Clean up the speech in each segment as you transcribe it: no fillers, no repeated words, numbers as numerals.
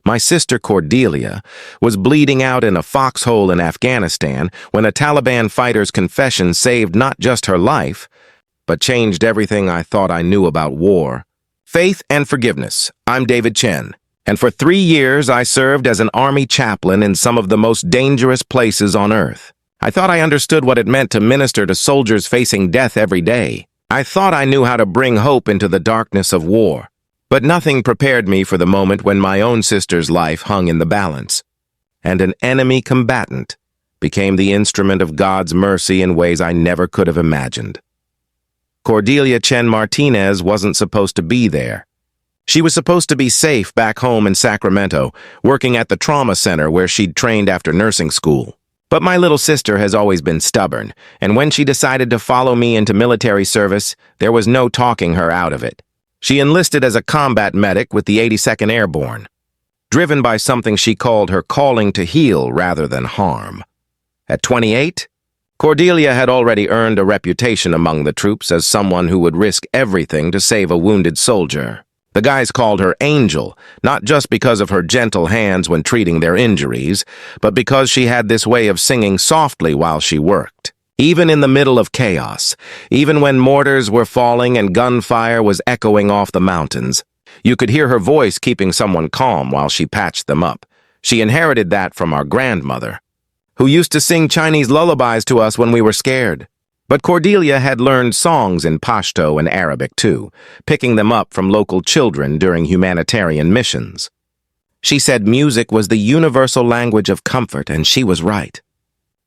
My sister Cordelia was bleeding out in a foxhole in Afghanistan when a Taliban fighter's confession saved not just her life, but changed everything I thought I knew about war. Faith and forgiveness. I'm David Chen, and for 3 years I served as an army chaplain in some of the most dangerous places on earth. I thought I understood what it meant to minister to soldiers facing death every day. I thought I knew how to bring hope into the darkness of war. But nothing prepared me for the moment when my own sister's life hung in the balance, and an enemy combatant became the instrument of God's mercy in ways I never could have imagined. Cordelia Chen Martinez wasn't supposed to be there. She was supposed to be safe back home in Sacramento, working at the trauma center where she'd trained after nursing school. But my little sister has always been stubborn, and when she decided to follow me into military service, there was no talking her out of it. She enlisted as a combat medic with the 82nd Airborne, driven by something she called her calling to heal rather than harm. At 28, Cordelia had already earned a reputation among the troops as someone who would risk everything to save a wounded soldier. The guys called her Angel, not just because of her gentle hands when treating their injuries, but because she had this way of singing softly while she worked. Even in the middle of chaos, even when mortars were falling and gunfire was echoing off the mountains, you could hear her voice keeping someone calm while she patched them up. She inherited that from our grandmother, who used to sing Chinese lullabies to us when we were scared. But Cordelia had learned songs in Pashto and Arabic too, picking them up from local children during humanitarian missions. She said music was the universal language of comfort, and she was right.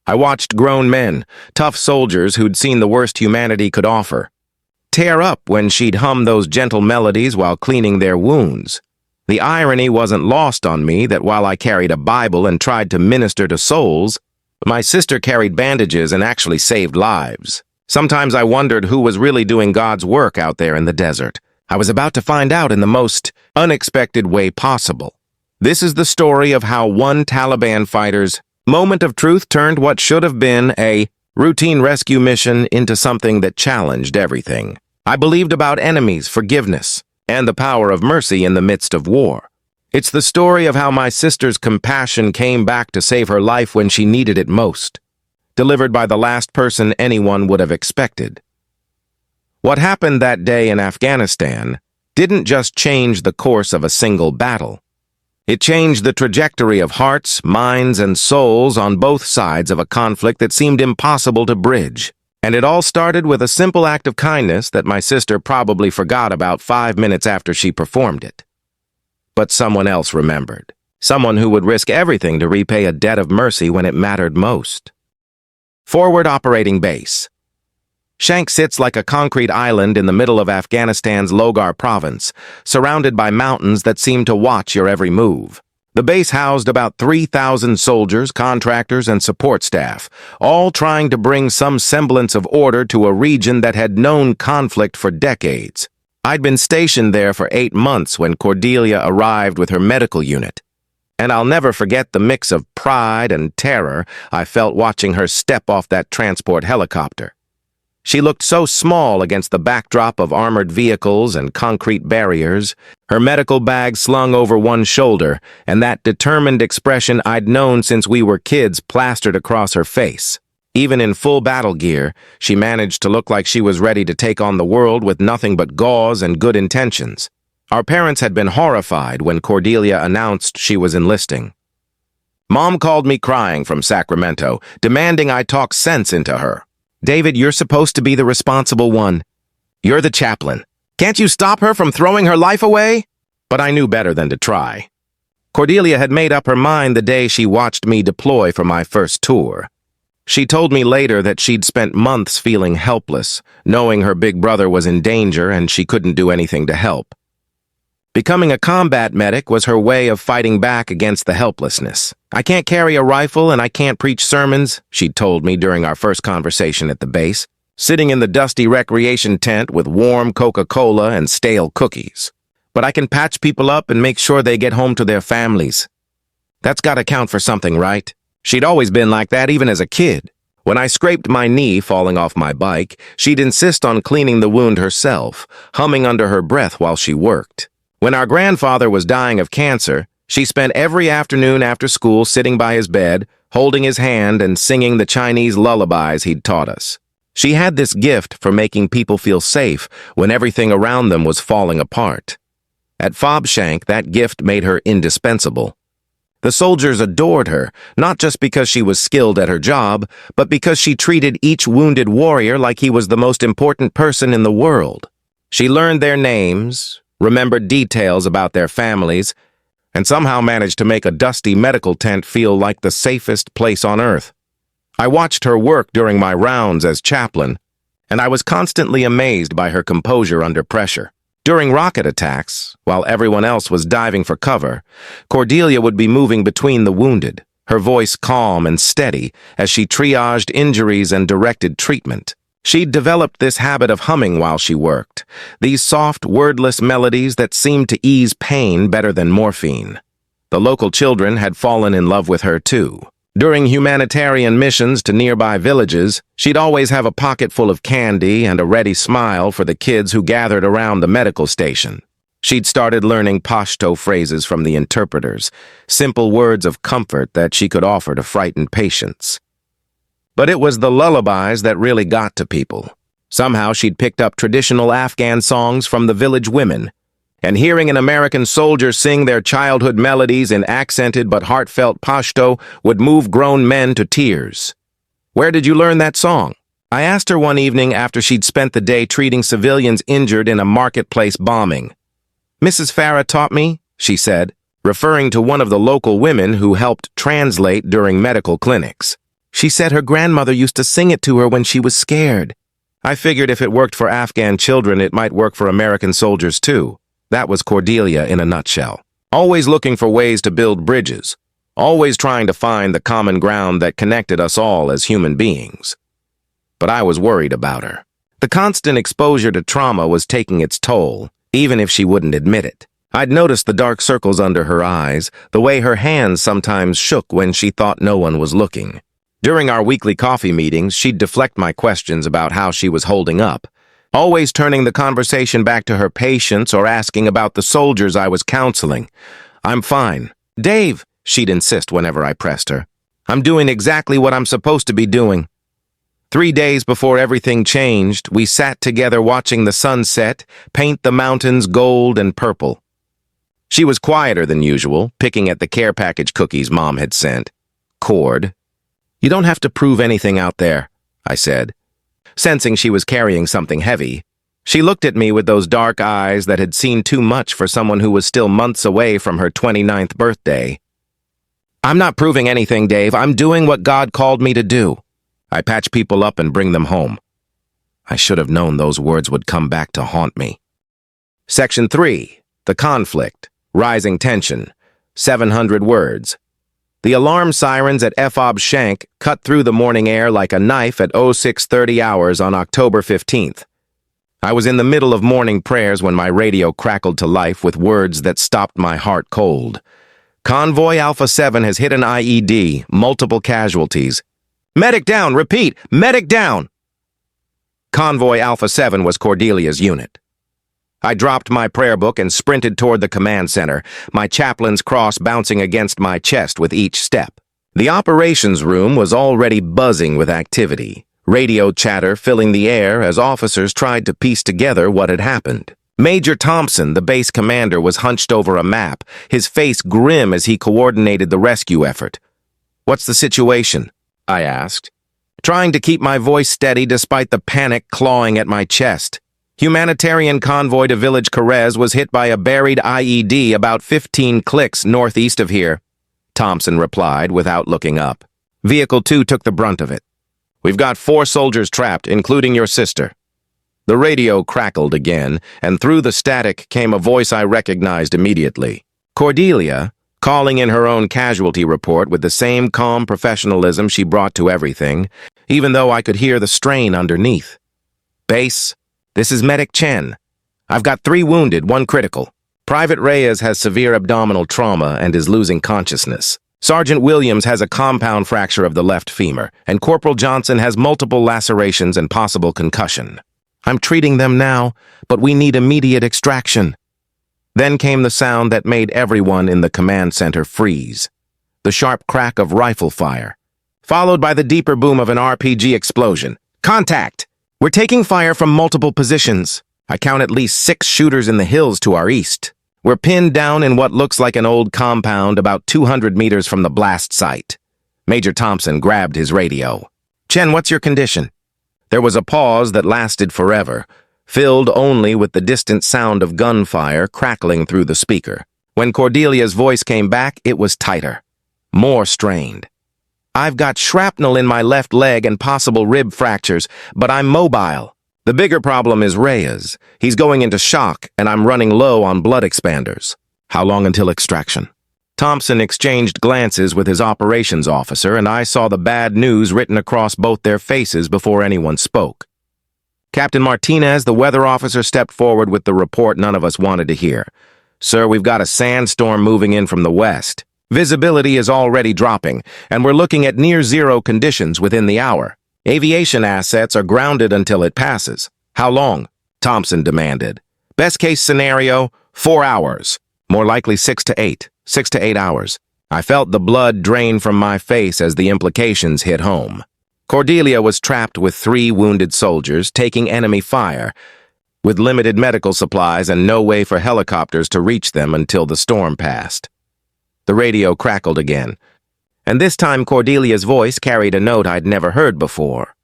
I watched grown men, tough soldiers who'd seen the worst humanity could offer, tear up when she'd hum those gentle melodies while cleaning their wounds. The irony wasn't lost on me that while I carried a Bible and tried to minister to souls, my sister carried bandages and actually saved lives. Sometimes I wondered who was really doing God's work out there in the desert. I was about to find out in the most unexpected way possible. This is the story of how one Taliban fighter's moment of truth turned what should have been a routine rescue mission into something that challenged everything I believed about enemies, forgiveness, and the power of mercy in the midst of war. It's the story of how my sister's compassion came back to save her life when she needed it most, delivered by the last person anyone would have expected. What happened that day in Afghanistan didn't just change the course of a single battle. It changed the trajectory of hearts, minds, and souls on both sides of a conflict that seemed impossible to bridge. And it all started with a simple act of kindness that my sister probably forgot about 5 minutes after she performed it. But someone else remembered. Someone who would risk everything to repay a debt of mercy when it mattered most. Forward Operating Base. Shank sits like a concrete island in the middle of Afghanistan's Logar province, surrounded by mountains that seem to watch your every move. The base housed about 3,000 soldiers, contractors, and support staff, all trying to bring some semblance of order to a region that had known conflict for decades. I'd been stationed there for 8 months when Cordelia arrived with her medical unit, and I'll never forget the mix of pride and terror I felt watching her step off that transport helicopter. She looked so small against the backdrop of armored vehicles and concrete barriers, her medical bag slung over one shoulder, and that determined expression I'd known since we were kids plastered across her face. Even in full battle gear, she managed to look like she was ready to take on the world with nothing but gauze and good intentions. Our parents had been horrified when Cordelia announced she was enlisting. Mom called me crying from Sacramento, demanding I talk sense into her. "David, you're supposed to be the responsible one. You're the chaplain. Can't you stop her from throwing her life away?" But I knew better than to try. Cordelia had made up her mind the day she watched me deploy for my first tour. She told me later that she'd spent months feeling helpless, knowing her big brother was in danger and she couldn't do anything to help. Becoming a combat medic was her way of fighting back against the helplessness. "I can't carry a rifle and I can't preach sermons," she'd told me during our first conversation at the base, sitting in the dusty recreation tent with warm Coca-Cola and stale cookies. "But I can patch people up and make sure they get home to their families. That's got to count for something, right?" She'd always been like that even as a kid. When I scraped my knee falling off my bike, she'd insist on cleaning the wound herself, humming under her breath while she worked. When our grandfather was dying of cancer, She spent every afternoon after school sitting by his bed, holding his hand and singing the Chinese lullabies he'd taught us. She had this gift for making people feel safe when everything around them was falling apart. At Fobshank, that gift made her indispensable. The soldiers adored her, not just because she was skilled at her job, but because she treated each wounded warrior like he was the most important person in the world. She learned their names, remembered details about their families, and somehow managed to make a dusty medical tent feel like the safest place on earth. I watched her work during my rounds as chaplain, and I was constantly amazed by her composure under pressure. During rocket attacks, while everyone else was diving for cover, Cordelia would be moving between the wounded, her voice calm and steady as she triaged injuries and directed treatment. She'd developed this habit of humming while she worked, these soft, wordless melodies that seemed to ease pain better than morphine. The local children had fallen in love with her too. During humanitarian missions to nearby villages, she'd always have a pocket full of candy and a ready smile for the kids who gathered around the medical station. She'd started learning Pashto phrases from the interpreters, simple words of comfort that she could offer to frightened patients. But it was the lullabies that really got to people. Somehow she'd picked up traditional Afghan songs from the village women, and hearing an American soldier sing their childhood melodies in accented but heartfelt Pashto would move grown men to tears. "Where did you learn that song?" I asked her one evening after she'd spent the day treating civilians injured in a marketplace bombing. "Mrs. Farah taught me," she said, referring to one of the local women who helped translate during medical clinics. "She said her grandmother used to sing it to her when she was scared." I figured if it worked for Afghan children, it might work for American soldiers too. That was Cordelia in a nutshell. Always looking for ways to build bridges. Always trying to find the common ground that connected us all as human beings. But I was worried about her. The constant exposure to trauma was taking its toll, even if she wouldn't admit it. I'd noticed the dark circles under her eyes, the way her hands sometimes shook when she thought no one was looking. During our weekly coffee meetings, she'd deflect my questions about how she was holding up, always turning the conversation back to her patients or asking about the soldiers I was counseling. "I'm fine." "Dave," she'd insist whenever I pressed her. "I'm doing exactly what I'm supposed to be doing." 3 days before everything changed, we sat together watching the sunset paint the mountains gold and purple. She was quieter than usual, picking at the care package cookies Mom had sent. "Cord, you don't have to prove anything out there," I said. Sensing she was carrying something heavy, she looked at me with those dark eyes that had seen too much for someone who was still months away from her 29th birthday. "I'm not proving anything, Dave. I'm doing what God called me to do. I patch people up and bring them home." I should have known those words would come back to haunt me. Section 3. The Conflict. Rising Tension. 700 words. The alarm sirens at Fobshank cut through the morning air like a knife at 0630 hours on October 15th. I was in the middle of morning prayers when my radio crackled to life with words that stopped my heart cold. "Convoy Alpha 7 has hit an IED, multiple casualties." "Medic down! Repeat! Medic down!" Convoy Alpha 7 was Cordelia's unit. I dropped my prayer book and sprinted toward the command center, my chaplain's cross bouncing against my chest with each step. The operations room was already buzzing with activity, radio chatter filling the air as officers tried to piece together what had happened. Major Thompson, the base commander, was hunched over a map, his face grim as he coordinated the rescue effort. "What's the situation?" I asked, trying to keep my voice steady despite the panic clawing at my chest. "Humanitarian convoy to Village Carez was hit by a buried IED about 15 clicks northeast of here," Thompson replied without looking up. "Vehicle 2 took the brunt of it. We've got 4 soldiers trapped, including your sister." The radio crackled again, and through the static came a voice I recognized immediately. Cordelia, calling in her own casualty report with the same calm professionalism she brought to everything, even though I could hear the strain underneath. "Base, this is Medic Chen. I've got 3 wounded, 1 critical. Private Reyes has severe abdominal trauma and is losing consciousness. Sergeant Williams has a compound fracture of the left femur, and Corporal Johnson has multiple lacerations and possible concussion. I'm treating them now, but we need immediate extraction." Then came the sound that made everyone in the command center freeze. The sharp crack of rifle fire, followed by the deeper boom of an RPG explosion. Contact! We're taking fire from multiple positions. I count at least 6 shooters in the hills to our east. We're pinned down in what looks like an old compound about 200 meters from the blast site. Major Thompson grabbed his radio. Chen, what's your condition? There was a pause that lasted forever, filled only with the distant sound of gunfire crackling through the speaker. When Cordelia's voice came back, it was tighter, more strained. I've got shrapnel in my left leg and possible rib fractures, but I'm mobile. The bigger problem is Reyes. He's going into shock, and I'm running low on blood expanders. How long until extraction? Thompson exchanged glances with his operations officer, and I saw the bad news written across both their faces before anyone spoke. Captain Martinez, the weather officer, stepped forward with the report none of us wanted to hear. Sir, we've got a sandstorm moving in from the west. Visibility is already dropping, and we're looking at near-zero conditions within the hour. Aviation assets are grounded until it passes. How long? Thompson demanded. Best-case scenario, 4 hours. More likely 6 to 8. 6 to 8 hours. I felt the blood drain from my face as the implications hit home. Cordelia was trapped with 3 wounded soldiers, taking enemy fire, with limited medical supplies and no way for helicopters to reach them until the storm passed. The radio crackled again, and this time Cordelia's voice carried a note I'd never heard before.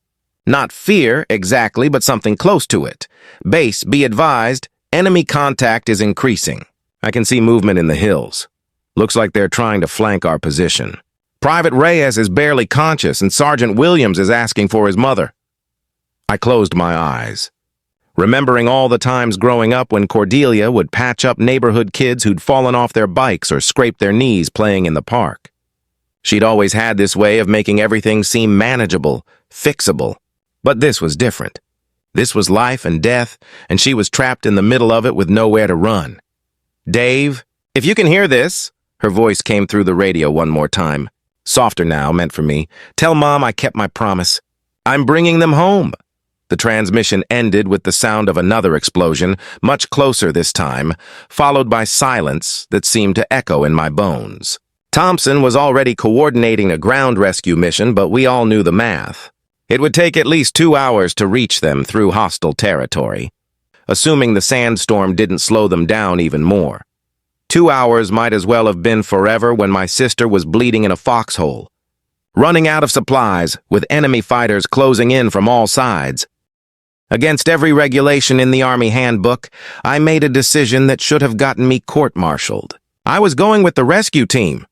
Not fear, exactly, but something close to it. Base, be advised, enemy contact is increasing. I can see movement in the hills. Looks like they're trying to flank our position. Private Reyes is barely conscious, and Sergeant Williams is asking for his mother. I closed my eyes, remembering all the times growing up when Cordelia would patch up neighborhood kids who'd fallen off their bikes or scraped their knees playing in the park. She'd always had this way of making everything seem manageable, fixable. But this was different. This was life and death, and she was trapped in the middle of it with nowhere to run. Dave, if you can hear this, her voice came through the radio one more time. Softer now, meant for me. Tell Mom I kept my promise. I'm bringing them home. The transmission ended with the sound of another explosion, much closer this time, followed by silence that seemed to echo in my bones. Thompson was already coordinating a ground rescue mission, but we all knew the math. It would take at least 2 hours to reach them through hostile territory, assuming the sandstorm didn't slow them down even more. 2 hours might as well have been forever when my sister was bleeding in a foxhole, running out of supplies with enemy fighters closing in from all sides. Against every regulation in the Army handbook, I made a decision that should have gotten me court-martialed. I was going with the rescue team.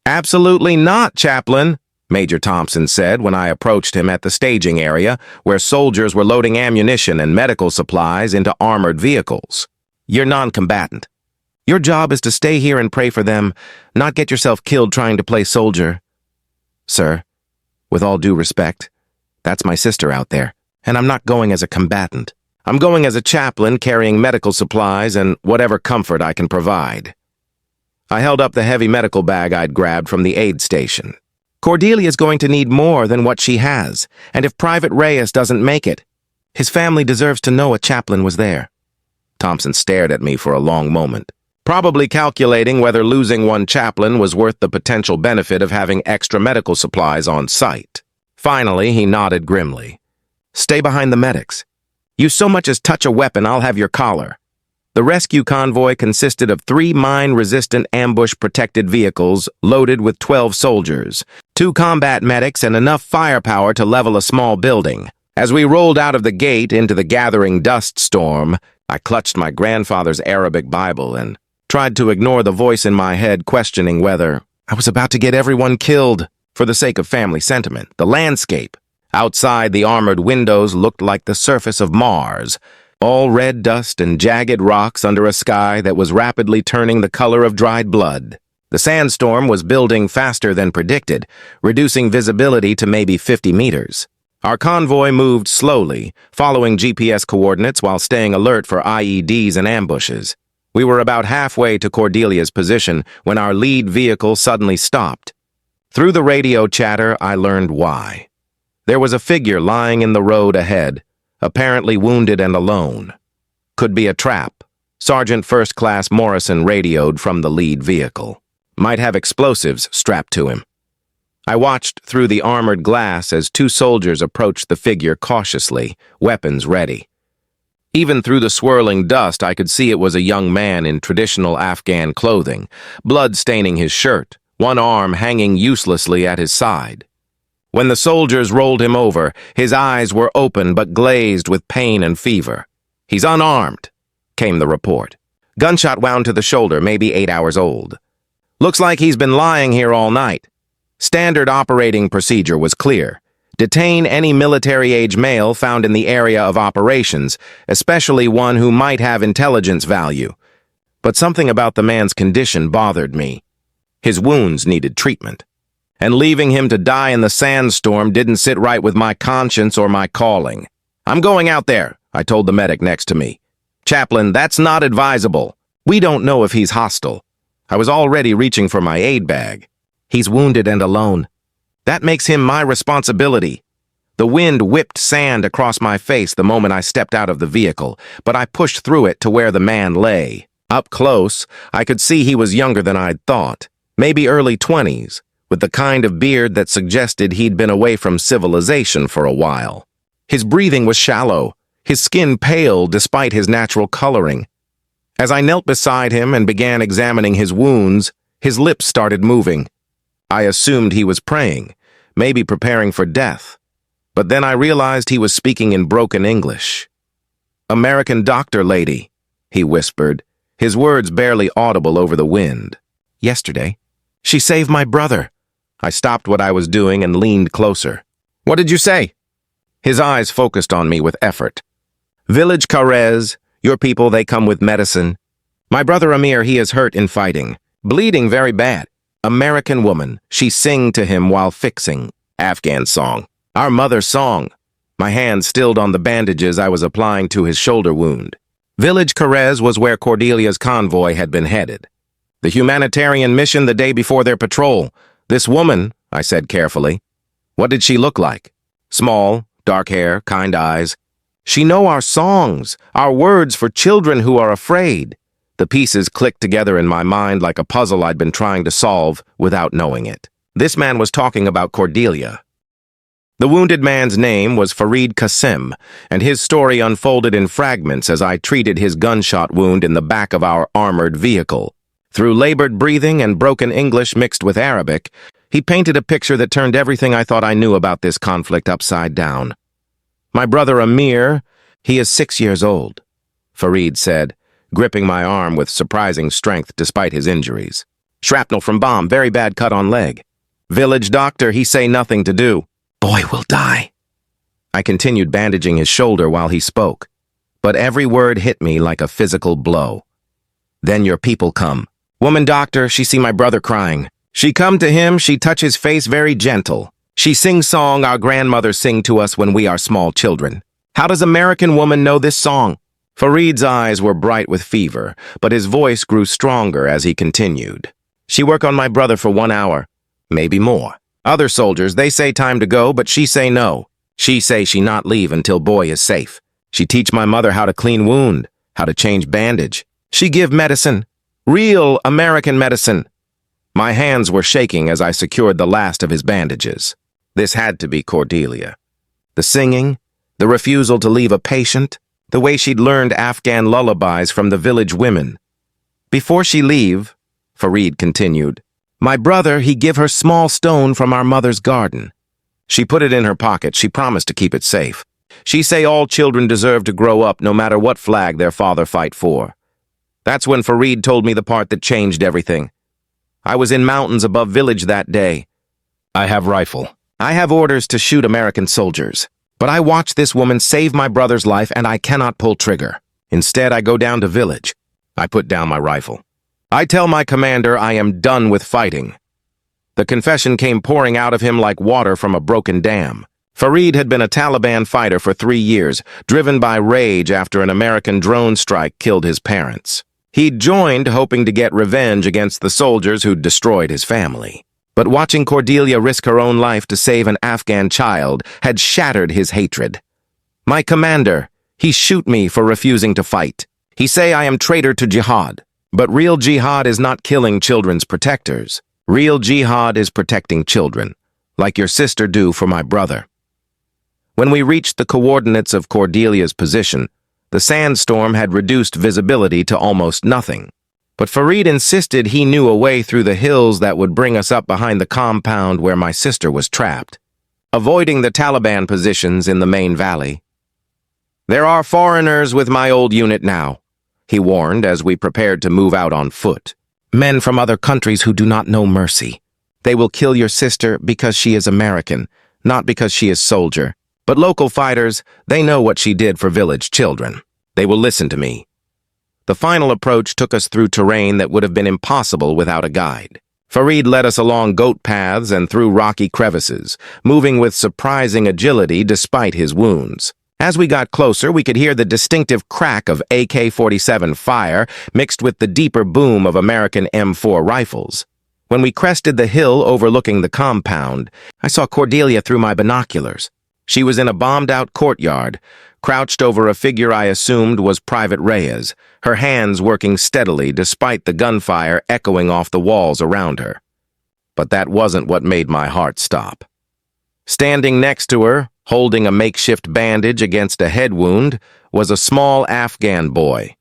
Absolutely not, Chaplain, Major Thompson said when I approached him at the staging area where soldiers were loading ammunition and medical supplies into armored vehicles. You're non-combatant. Your job is to stay here and pray for them, not get yourself killed trying to play soldier. Sir, with all due respect, that's my sister out there, and I'm not going as a combatant. I'm going as a chaplain carrying medical supplies and whatever comfort I can provide. I held up the heavy medical bag I'd grabbed from the aid station. Cordelia's going to need more than what she has, and if Private Reyes doesn't make it, his family deserves to know a chaplain was there. Thompson stared at me for a long moment, probably calculating whether losing one chaplain was worth the potential benefit of having extra medical supplies on site. Finally, he nodded grimly. Stay behind the medics. You so much as touch a weapon, I'll have your collar. The rescue convoy consisted of 3 mine-resistant ambush-protected vehicles loaded with 12 soldiers, 2 combat medics, and enough firepower to level a small building. As we rolled out of the gate into the gathering dust storm, I clutched my grandfather's Arabic Bible and tried to ignore the voice in my head questioning whether I was about to get everyone killed for the sake of family sentiment. The landscape outside the armored windows looked like the surface of Mars, all red dust and jagged rocks under a sky that was rapidly turning the color of dried blood. The sandstorm was building faster than predicted, reducing visibility to maybe 50 meters. Our convoy moved slowly, following GPS coordinates while staying alert for IEDs and ambushes. We were about halfway to Cordelia's position when our lead vehicle suddenly stopped. Through the radio chatter, I learned why. There was a figure lying in the road ahead, apparently wounded and alone. Could be a trap. Sergeant First Class Morrison radioed from the lead vehicle. Might have explosives strapped to him. I watched through the armored glass as two soldiers approached the figure cautiously, weapons ready. Even through the swirling dust, I could see it was a young man in traditional Afghan clothing, blood staining his shirt, one arm hanging uselessly at his side. When the soldiers rolled him over, his eyes were open but glazed with pain and fever. "He's unarmed," came the report. "Gunshot wound to the shoulder, maybe 8 hours old. Looks like he's been lying here all night." Standard operating procedure was clear. Detain any military-age male found in the area of operations, especially one who might have intelligence value. But something about the man's condition bothered me. His wounds needed treatment. And leaving him to die in the sandstorm didn't sit right with my conscience or my calling. "I'm going out there," I told the medic next to me. "Chaplain, that's not advisable. We don't know if he's hostile." I was already reaching for my aid bag. "He's wounded and alone. That makes him my responsibility." The wind whipped sand across my face the moment I stepped out of the vehicle, but I pushed through it to where the man lay. Up close, I could see he was younger than I'd thought, maybe early 20s, with the kind of beard that suggested he'd been away from civilization for a while. His breathing was shallow, his skin pale despite his natural coloring. As I knelt beside him and began examining his wounds, his lips started moving. I assumed he was praying, maybe preparing for death. But then I realized he was speaking in broken English. "American doctor lady," he whispered, his words barely audible over the wind. "Yesterday, she saved my brother." I stopped what I was doing and leaned closer. "What did you say?" His eyes focused on me with effort. "Village Karez, your people, they come with medicine. My brother Amir, he is hurt in fighting, bleeding very bad. American woman, she sing to him while fixing. Afghan song. Our mother's song." My hand stilled on the bandages I was applying to his shoulder wound. Village Karez was where Cordelia's convoy had been headed. The humanitarian mission the day before their patrol. "This woman," I said carefully. "What did she look like?" "Small, dark hair, kind eyes. She know our songs, our words for children who are afraid." The pieces clicked together in my mind like a puzzle I'd been trying to solve without knowing it. This man was talking about Cordelia. The wounded man's name was Farid Qasim, and his story unfolded in fragments as I treated his gunshot wound in the back of our armored vehicle. Through labored breathing and broken English mixed with Arabic, he painted a picture that turned everything I thought I knew about this conflict upside down. "My brother Amir, he is 6 years old," Farid said, gripping my arm with surprising strength despite his injuries. "Shrapnel from bomb, very bad cut on leg. Village doctor, he say nothing to do. Boy will die." I continued bandaging his shoulder while he spoke, but every word hit me like a physical blow. "Then your people come. Woman doctor, she see my brother crying. She come to him, she touch his face very gentle. She sing song our grandmother sing to us when we are small children. How does American woman know this song?" Farid's eyes were bright with fever, but his voice grew stronger as he continued. "She work on my brother for 1 hour, maybe more. Other soldiers, they say time to go, but she say no. She say she not leave until boy is safe. She teach my mother how to clean wound, how to change bandage. She give medicine, real American medicine." My hands were shaking as I secured the last of his bandages. This had to be Cordelia. The singing, the refusal to leave a patient, the way she'd learned Afghan lullabies from the village women. "Before she leave," Farid continued, "my brother, he give her small stone from our mother's garden. She put it in her pocket. She promised to keep it safe. She say all children deserve to grow up no matter what flag their father fight for." That's when Farid told me the part that changed everything. "I was in mountains above village that day. I have rifle. I have orders to shoot American soldiers. But I watched this woman save my brother's life and I cannot pull trigger. Instead, I go down to village. I put down my rifle. I tell my commander I am done with fighting." The confession came pouring out of him like water from a broken dam. Farid had been a Taliban fighter for 3 years, driven by rage after an American drone strike killed his parents. He'd joined hoping to get revenge against the soldiers who'd destroyed his family. But watching Cordelia risk her own life to save an Afghan child had shattered his hatred. "My commander, he shoot me for refusing to fight. He say I am traitor to jihad. But real jihad is not killing children's protectors. Real jihad is protecting children, like your sister do for my brother. When we reached the coordinates of Cordelia's position, the sandstorm had reduced visibility to almost nothing. But Farid insisted he knew a way through the hills that would bring us up behind the compound where my sister was trapped, avoiding the Taliban positions in the main valley. There are foreigners with my old unit now, he warned as we prepared to move out on foot. Men from other countries who do not know mercy. They will kill your sister because she is American, not because she is soldier. But local fighters, they know what she did for village children. They will listen to me. The final approach took us through terrain that would have been impossible without a guide. Farid led us along goat paths and through rocky crevices, moving with surprising agility despite his wounds. As we got closer, we could hear the distinctive crack of AK-47 fire mixed with the deeper boom of American M4 rifles. When we crested the hill overlooking the compound, I saw Cordelia through my binoculars. She was in a bombed-out courtyard, crouched over a figure I assumed was Private Reyes, her hands working steadily despite the gunfire echoing off the walls around her. But that wasn't what made my heart stop. Standing next to her, holding a makeshift bandage against a head wound, was a small Afghan boy.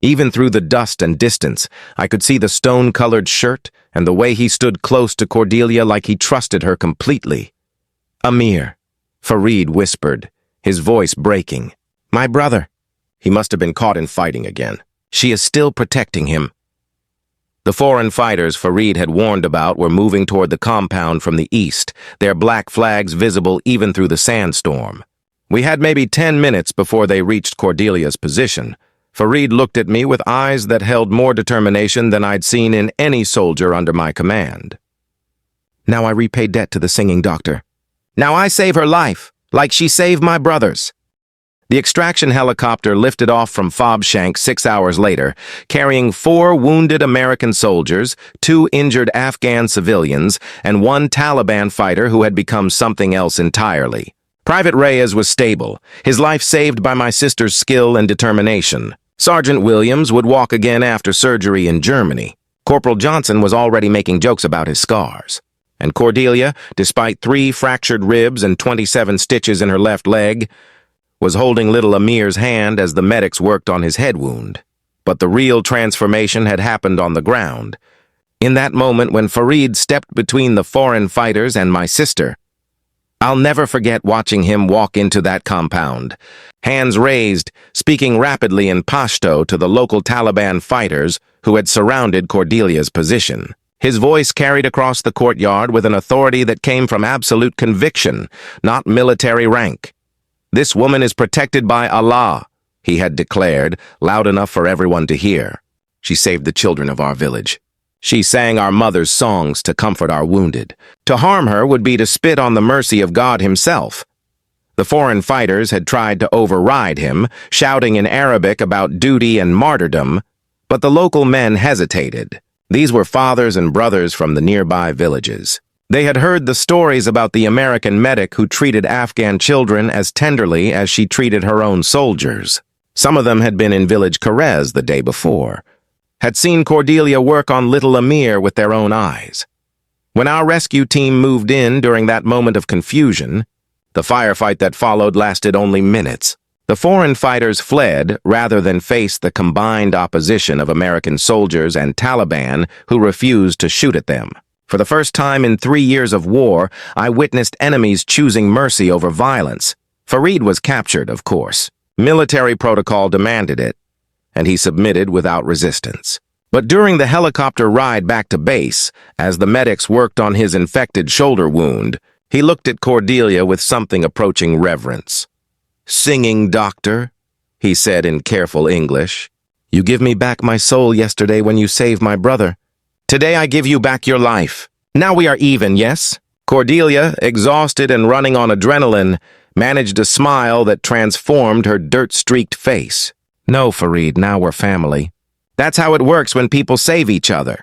Even through the dust and distance, I could see the stone-colored shirt and the way he stood close to Cordelia like he trusted her completely. "Amir," Farid whispered, his voice breaking. "My brother." He must have been caught in fighting again. She is still protecting him. The foreign fighters Farid had warned about were moving toward the compound from the east, their black flags visible even through the sandstorm. We had maybe 10 minutes before they reached Cordelia's position. Farid looked at me with eyes that held more determination than I'd seen in any soldier under my command. "Now I repay debt to the singing doctor. Now I save her life, like she saved my brother's." The extraction helicopter lifted off from Fobshank 6 hours later, carrying 4 wounded American soldiers, 2 injured Afghan civilians, and 1 Taliban fighter who had become something else entirely. Private Reyes was stable, his life saved by my sister's skill and determination. Sergeant Williams would walk again after surgery in Germany. Corporal Johnson was already making jokes about his scars. And Cordelia, despite 3 fractured ribs and 27 stitches in her left leg, was holding little Amir's hand as the medics worked on his head wound. But the real transformation had happened on the ground. In that moment when Farid stepped between the foreign fighters and my sister, I'll never forget watching him walk into that compound, hands raised, speaking rapidly in Pashto to the local Taliban fighters who had surrounded Cordelia's position. His voice carried across the courtyard with an authority that came from absolute conviction, not military rank. "This woman is protected by Allah," he had declared, loud enough for everyone to hear. "She saved the children of our village. She sang our mother's songs to comfort our wounded. To harm her would be to spit on the mercy of God himself." The foreign fighters had tried to override him, shouting in Arabic about duty and martyrdom, but the local men hesitated. These were fathers and brothers from the nearby villages. They had heard the stories about the American medic who treated Afghan children as tenderly as she treated her own soldiers. Some of them had been in village Karez the day before, had seen Cordelia work on little Amir with their own eyes. When our rescue team moved in during that moment of confusion, the firefight that followed lasted only minutes. The foreign fighters fled rather than face the combined opposition of American soldiers and Taliban who refused to shoot at them. For the first time in 3 years of war, I witnessed enemies choosing mercy over violence. Farid was captured, of course. Military protocol demanded it, and he submitted without resistance. But during the helicopter ride back to base, as the medics worked on his infected shoulder wound, he looked at Cordelia with something approaching reverence. "Singing doctor," he said in careful English. "You give me back my soul yesterday when you saved my brother. Today I give you back your life. Now we are even, yes?" Cordelia, exhausted and running on adrenaline, managed a smile that transformed her dirt-streaked face. "No, Farid, now we're family. That's how it works when people save each other."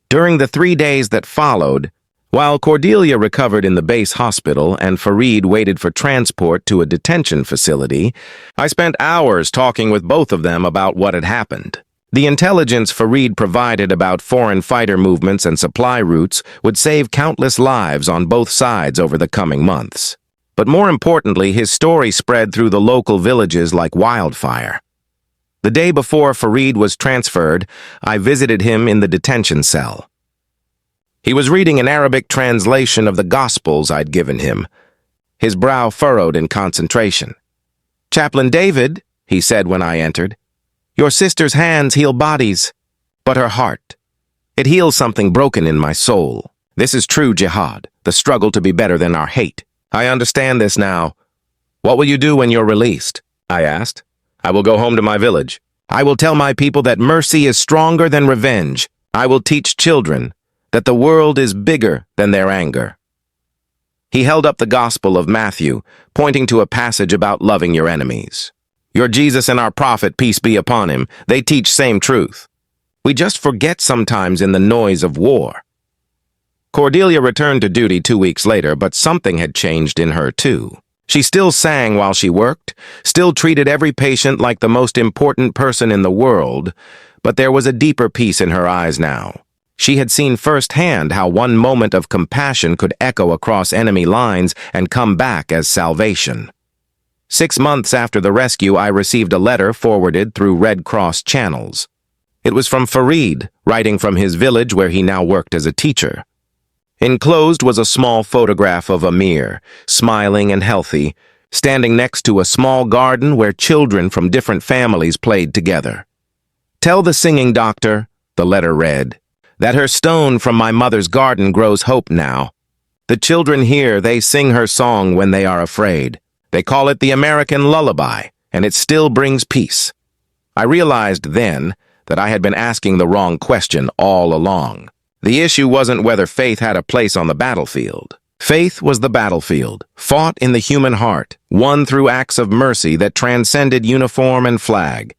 During the 3 days that followed, While Cordelia recovered in the base hospital and Fareed waited for transport to a detention facility, I spent hours talking with both of them about what had happened. The intelligence Fareed provided about foreign fighter movements and supply routes would save countless lives on both sides over the coming months. But more importantly, his story spread through the local villages like wildfire. The day before Fareed was transferred, I visited him in the detention cell. He was reading an Arabic translation of the Gospels I'd given him, his brow furrowed in concentration. "Chaplain David," he said when I entered, "your sister's hands heal bodies, but her heart, it heals something broken in my soul. This is true jihad, the struggle to be better than our hate. I understand this now. What will you do when you're released?" I asked. "I will go home to my village. I will tell my people that mercy is stronger than revenge. I will teach children that the world is bigger than their anger." He held up the Gospel of Matthew, pointing to a passage about loving your enemies. "Your Jesus and our prophet, peace be upon him, they teach same truth. We just forget sometimes in the noise of war." Cordelia returned to duty 2 weeks later, but something had changed in her too. She still sang while she worked, still treated every patient like the most important person in the world, but there was a deeper peace in her eyes now. She had seen firsthand how one moment of compassion could echo across enemy lines and come back as salvation. 6 months after the rescue, I received a letter forwarded through Red Cross channels. It was from Fareed, writing from his village where he now worked as a teacher. Enclosed was a small photograph of Amir, smiling and healthy, standing next to a small garden where children from different families played together. "Tell the singing doctor," the letter read, "that her stone from my mother's garden grows hope now. The children here, they sing her song when they are afraid. They call it the American lullaby, and it still brings peace." I realized then that I had been asking the wrong question all along. The issue wasn't whether faith had a place on the battlefield. Faith was the battlefield, fought in the human heart, won through acts of mercy that transcended uniform and flag.